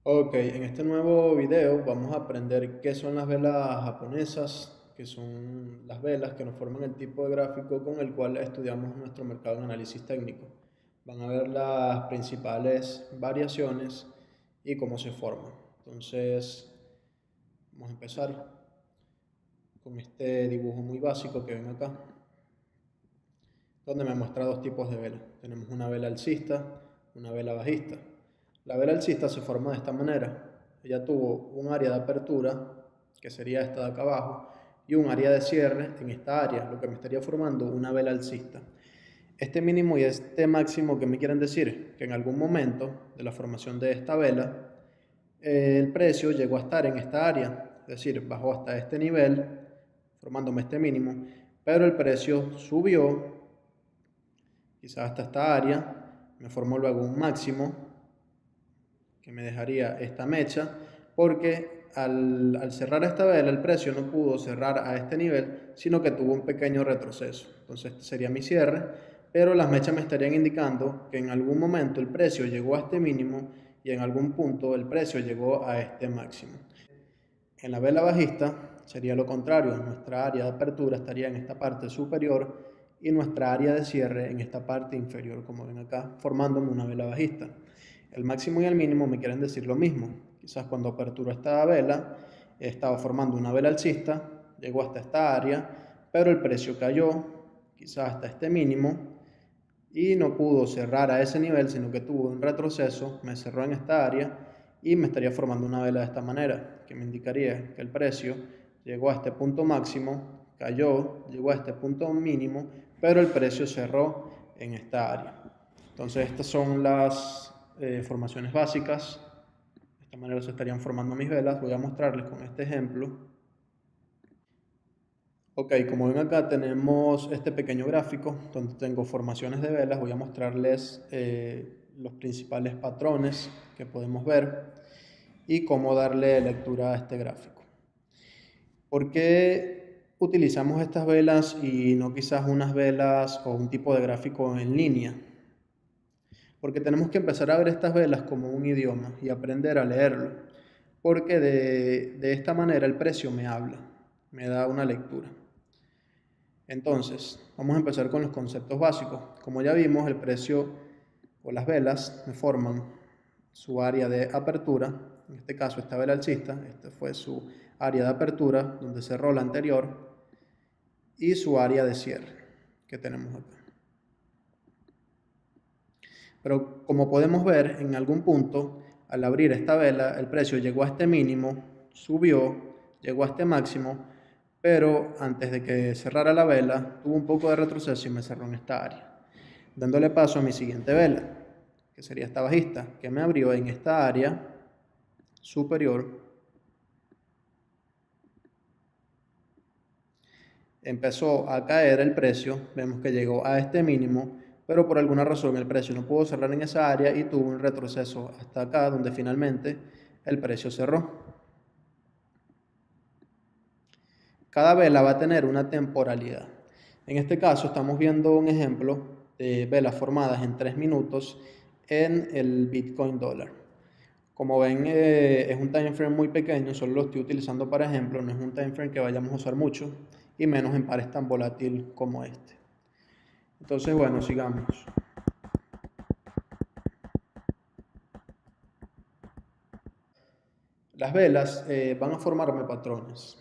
Ok, en este nuevo video vamos a aprender qué son las velas japonesas, que son las velas que nos forman el tipo de gráfico con el cual estudiamos nuestro mercado en análisis técnico. Van a ver las principales variaciones y cómo se forman. Entonces, vamos a empezar con este dibujo muy básico que ven acá, donde me muestra dos tipos de velas. Tenemos una vela alcista, una vela bajista. La vela alcista se forma de esta manera. Ella tuvo un área de apertura, que sería esta de acá abajo, y un área de cierre en esta área, lo que me estaría formando una vela alcista. Este mínimo y este máximo, ¿qué me quieren decir? Que en algún momento de la formación de esta vela, el precio llegó a estar en esta área, es decir, bajó hasta este nivel, formándome este mínimo, pero el precio subió quizás hasta esta área, me formó luego un máximo que me dejaría esta mecha, porque al cerrar esta vela el precio no pudo cerrar a este nivel, sino que tuvo un pequeño retroceso. Entonces este sería mi cierre, pero las mechas me estarían indicando que en algún momento el precio llegó a este mínimo y en algún punto el precio llegó a este máximo. En la vela bajista sería lo contrario, nuestra área de apertura estaría en esta parte superior y nuestra área de cierre en esta parte inferior, como ven acá, formándome una vela bajista. El máximo y el mínimo me quieren decir lo mismo. Quizás cuando aperturó esta vela, estaba formando una vela alcista, llegó hasta esta área, pero el precio cayó, quizás hasta este mínimo, y no pudo cerrar a ese nivel, sino que tuvo un retroceso, me cerró en esta área y me estaría formando una vela de esta manera, que me indicaría que el precio llegó a este punto máximo, cayó, llegó a este punto mínimo, pero el precio cerró en esta área. Entonces estas son las formaciones básicas. De esta manera se estarían formando mis velas. Voy a mostrarles con este ejemplo. Ok, como ven acá tenemos este pequeño gráfico donde tengo formaciones de velas. Voy a mostrarles los principales patrones que podemos ver y cómo darle lectura a este gráfico. ¿Por qué utilizamos estas velas y no quizás unas velas o un tipo de gráfico en línea? Porque tenemos que empezar a ver estas velas como un idioma y aprender a leerlo. Porque de esta manera el precio me habla, me da una lectura. Entonces, vamos a empezar con los conceptos básicos. Como ya vimos, el precio o las velas me forman su área de apertura. En este caso, esta vela alcista, esta fue su área de apertura, donde cerró la anterior, y su área de cierre, que tenemos acá. Pero como podemos ver, en algún punto, al abrir esta vela, el precio llegó a este mínimo, subió, llegó a este máximo, pero antes de que cerrara la vela, tuvo un poco de retroceso y me cerró en esta área. Dándole paso a mi siguiente vela, que sería esta bajista, que me abrió en esta área superior. Empezó a caer el precio, vemos que llegó a este mínimo, pero por alguna razón el precio no pudo cerrar en esa área y tuvo un retroceso hasta acá, donde finalmente el precio cerró. Cada vela va a tener una temporalidad. En este caso estamos viendo un ejemplo de velas formadas en 3 minutos en el Bitcoin dólar. Como ven, es un time frame muy pequeño, solo lo estoy utilizando para ejemplo, no es un time frame que vayamos a usar mucho y menos en pares tan volátil como este. Entonces, bueno, sigamos. Las velas van a formarme patrones.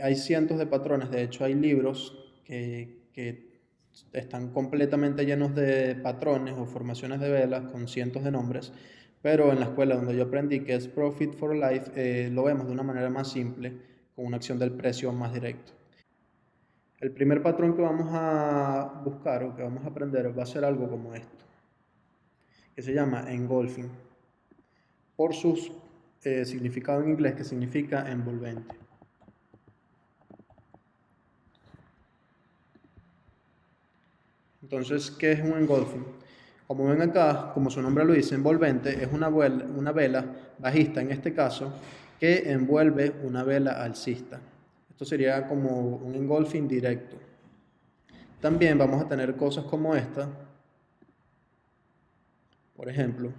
Hay cientos de patrones, de hecho hay libros que están completamente llenos de patrones o formaciones de velas con cientos de nombres, pero en la escuela donde yo aprendí que es Profit for Life, lo vemos de una manera más simple, con una acción del precio más directo. El primer patrón que vamos a buscar o que vamos a aprender va a ser algo como esto, que se llama engulfing, por su significado en inglés, que significa envolvente. Entonces, ¿qué es un engulfing? Como ven acá, como su nombre lo dice, envolvente, es una vela bajista en este caso, que envuelve una vela alcista. Esto sería como un engulfing directo. También vamos a tener cosas como esta, por ejemplo,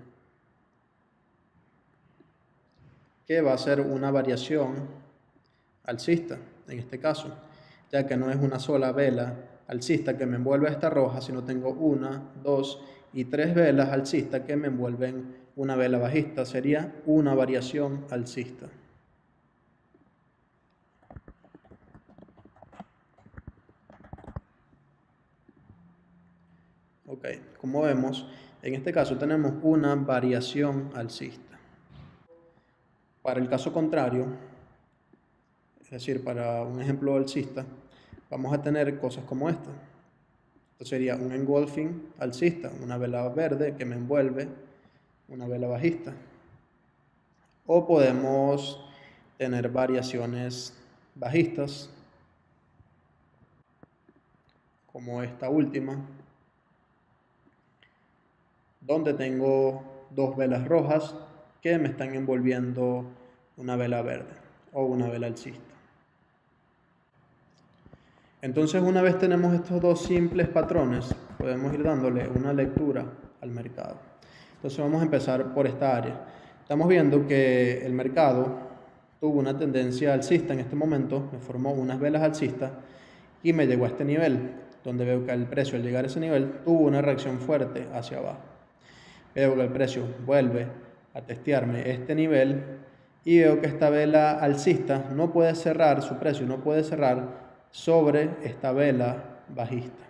que va a ser una variación alcista, en este caso, ya que no es una sola vela alcista que me envuelve esta roja, sino tengo una, dos y tres velas alcistas que me envuelven una vela bajista. Sería una variación alcista. Ok, como vemos, en este caso tenemos una variación alcista. Para el caso contrario, es decir, para un ejemplo alcista, vamos a tener cosas como esta. Esto sería un engulfing alcista, una vela verde que me envuelve una vela bajista. O podemos tener variaciones bajistas, como esta última, donde tengo dos velas rojas que me están envolviendo una vela verde o una vela alcista. Entonces, una vez tenemos estos dos simples patrones, podemos ir dándole una lectura al mercado. Entonces vamos a empezar por esta área. Estamos viendo que el mercado tuvo una tendencia alcista en este momento, me formó unas velas alcistas y me llegó a este nivel, donde veo que el precio al llegar a ese nivel tuvo una reacción fuerte hacia abajo. Veo que el precio vuelve a testearme este nivel y veo que esta vela alcista no puede cerrar, su precio no puede cerrar sobre esta vela bajista.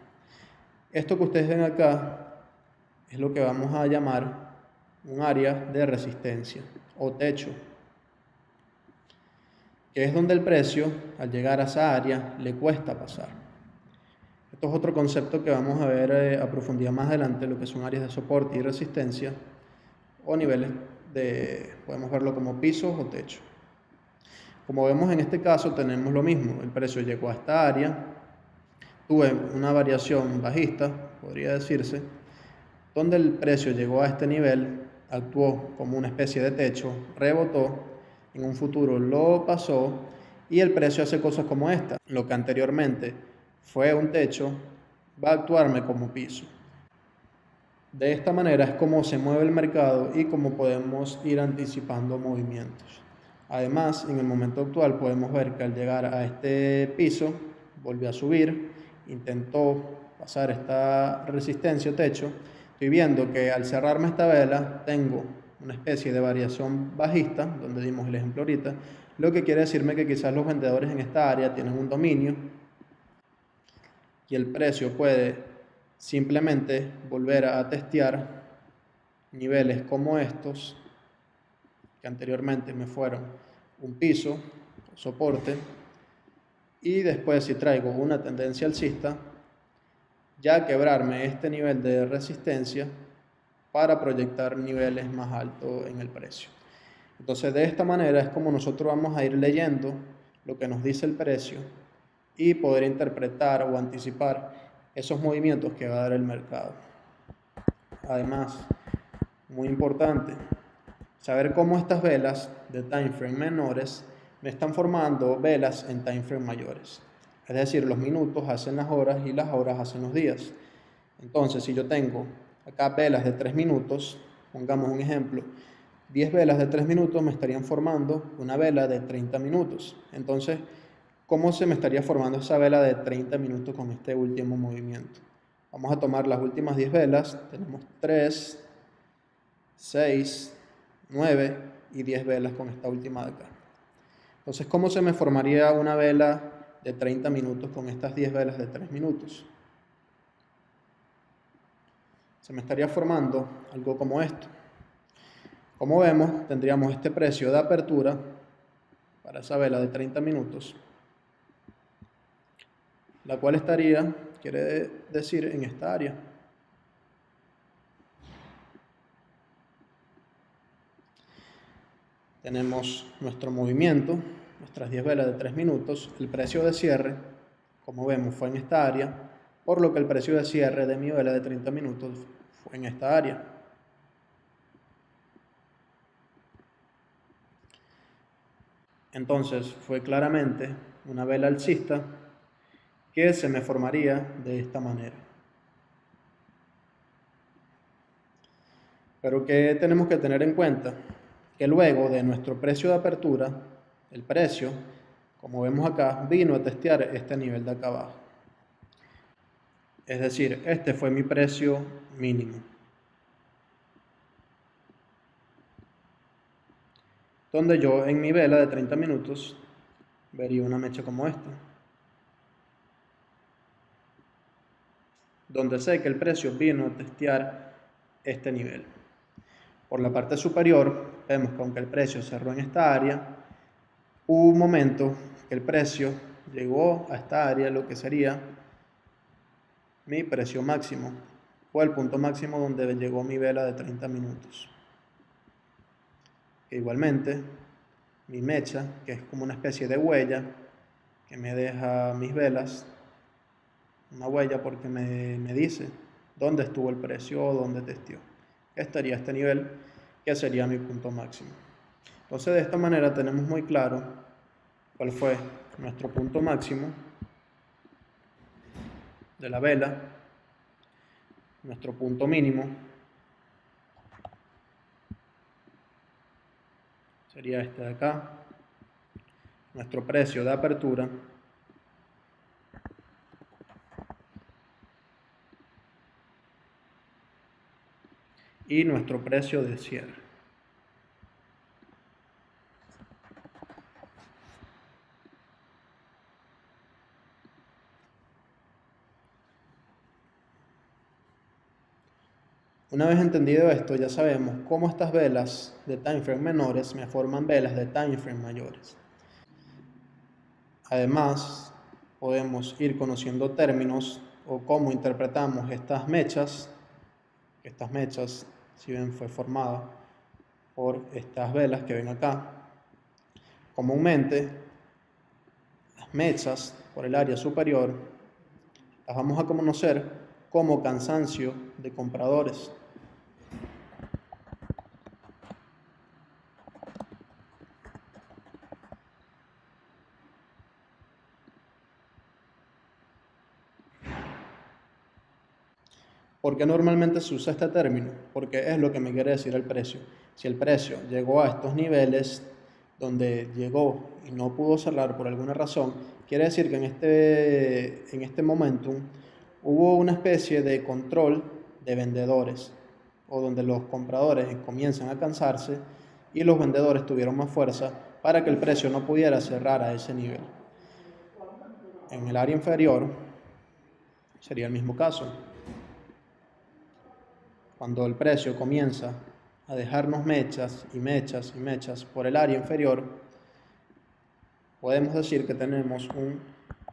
Esto que ustedes ven acá es lo que vamos a llamar un área de resistencia o techo, que es donde el precio al llegar a esa área le cuesta pasar. Esto es otro concepto que vamos a ver a profundidad más adelante, lo que son áreas de soporte y resistencia o niveles podemos verlo como pisos o techo. Como vemos en este caso tenemos lo mismo, el precio llegó a esta área, tuve una variación bajista, podría decirse, donde el precio llegó a este nivel, actuó como una especie de techo, rebotó, en un futuro lo pasó y el precio hace cosas como esta. Lo que anteriormente fue un techo va a actuarme como piso. De esta manera es como se mueve el mercado y como podemos ir anticipando movimientos. Además, en el momento actual podemos ver que al llegar a este piso, volvió a subir, intentó pasar esta resistencia o techo. Estoy viendo que al cerrarme esta vela tengo una especie de variación bajista, donde dimos el ejemplo ahorita, lo que quiere decirme que quizás los vendedores en esta área tienen un dominio y el precio puede simplemente volver a testear niveles como estos, que anteriormente me fueron un piso, soporte, y después si traigo una tendencia alcista, ya quebrarme este nivel de resistencia para proyectar niveles más altos en el precio. Entonces de esta manera es como nosotros vamos a ir leyendo lo que nos dice el precio y poder interpretar o anticipar esos movimientos que va a dar el mercado. Además, muy importante, saber cómo estas velas de time frame menores me están formando velas en time frame mayores. Es decir, los minutos hacen las horas y las horas hacen los días. Entonces, si yo tengo acá velas de 3 minutos, pongamos un ejemplo, 10 velas de 3 minutos me estarían formando una vela de 30 minutos. Entonces, ¿cómo se me estaría formando esa vela de 30 minutos con este último movimiento? Vamos a tomar las últimas 10 velas, tenemos 3, 6, 9 y 10 velas con esta última de acá. Entonces, ¿cómo se me formaría una vela de 30 minutos con estas 10 velas de 3 minutos? Se me estaría formando algo como esto. Como vemos, tendríamos este precio de apertura para esa vela de 30 minutos, la cual estaría, quiere decir, en esta área. Tenemos nuestro movimiento, nuestras 10 velas de 3 minutos, el precio de cierre, como vemos, fue en esta área, por lo que el precio de cierre de mi vela de 30 minutos fue en esta área. Entonces fue claramente una vela alcista que se me formaría de esta manera. Pero ¿qué tenemos que tener en cuenta? que luego de nuestro precio de apertura, el precio, como vemos acá, vino a testear este nivel de acá abajo. Es decir, este fue mi precio mínimo. Donde yo en mi vela de 30 minutos vería una mecha como esta. Donde sé que el precio vino a testear este nivel. Por la parte superior, vemos que aunque el precio cerró en esta área, hubo un momento que el precio llegó a esta área, lo que sería mi precio máximo, o el punto máximo donde llegó mi vela de 30 minutos. Igualmente, mi mecha, que es como una especie de huella que me deja mis velas, una huella porque me dice dónde estuvo el precio o dónde testeó. Estaría este nivel, que sería mi punto máximo. Entonces, de esta manera tenemos muy claro cuál fue nuestro punto máximo de la vela, nuestro punto mínimo sería este de acá, nuestro precio de apertura y nuestro precio de cierre. Una vez entendido esto, ya sabemos cómo estas velas de timeframe menores me forman velas de timeframe mayores. Además, podemos ir conociendo términos o cómo interpretamos estas mechas. Estas mechas, si ven, fue formada por estas velas que ven acá. Comúnmente, las mechas por el área superior las vamos a conocer como cansancio de compradores. ¿Por qué normalmente se usa este término? Porque es lo que me quiere decir el precio. Si el precio llegó a estos niveles donde llegó y no pudo cerrar por alguna razón, quiere decir que en este momentum hubo una especie de control de vendedores, o donde los compradores comienzan a cansarse y los vendedores tuvieron más fuerza para que el precio no pudiera cerrar a ese nivel. En el área inferior sería el mismo caso. Cuando el precio comienza a dejarnos mechas y mechas y mechas por el área inferior, podemos decir que tenemos un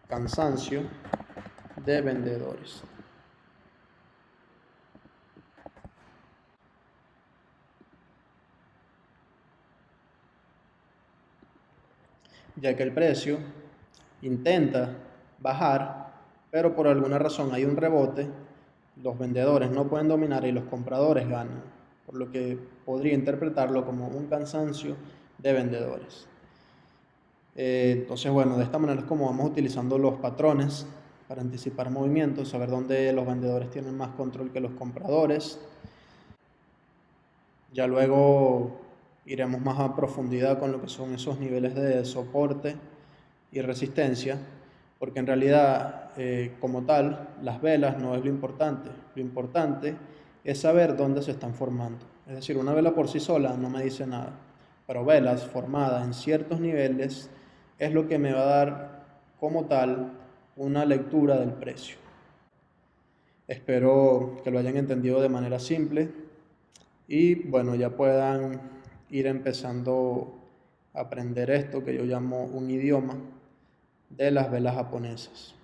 cansancio de vendedores. Ya que el precio intenta bajar, pero por alguna razón hay un rebote, los vendedores no pueden dominar y los compradores ganan, por lo que podría interpretarlo como un cansancio de vendedores. Entonces, bueno, de esta manera es como vamos utilizando los patrones para anticipar movimientos, saber dónde los vendedores tienen más control que los compradores. Ya luego iremos más a profundidad con lo que son esos niveles de soporte y resistencia, porque en realidad, como tal, las velas no es lo importante. Lo importante es saber dónde se están formando. Es decir, una vela por sí sola no me dice nada, pero velas formadas en ciertos niveles es lo que me va a dar como tal una lectura del precio. Espero que lo hayan entendido de manera simple y bueno, ya puedan ir empezando a aprender esto que yo llamo un idioma de las velas japonesas.